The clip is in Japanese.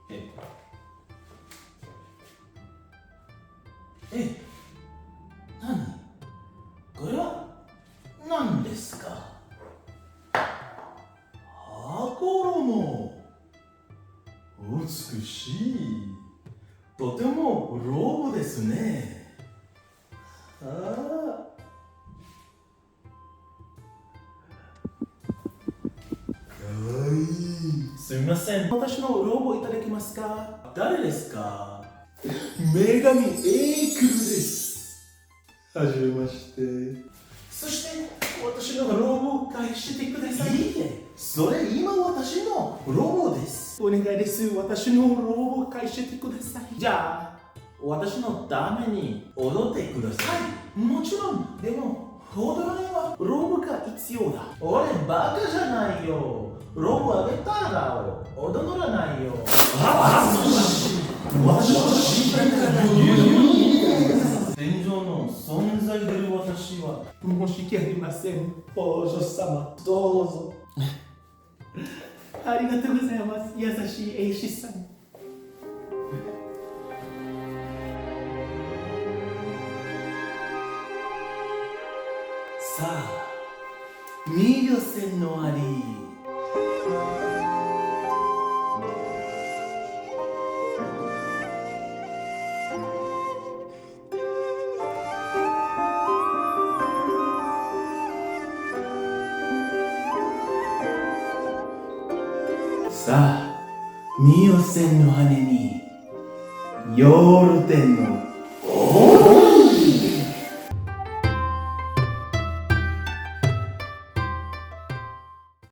何これは何ですか？衣美しい。とてもローブですね。すみません、私のローブをいただけますか？誰ですか？女神エイクルです。はじめまして。そして私のローブを返してください。いいえ、それ今私のローブです。お願いです、私のローブを返してください。じゃあ私のために踊ってください。はい、もちろん。でも踊るにはローブが必要だ。俺バカじゃないよ。ローブあげたら踊らないよ。私の心配から天井の存在でる私は申し訳ありません。王女様、どうぞ。ありがとうございます。優しい英師さん。さあ、見よ線のあり。さあ、見よ線の羽に、ヨールデンの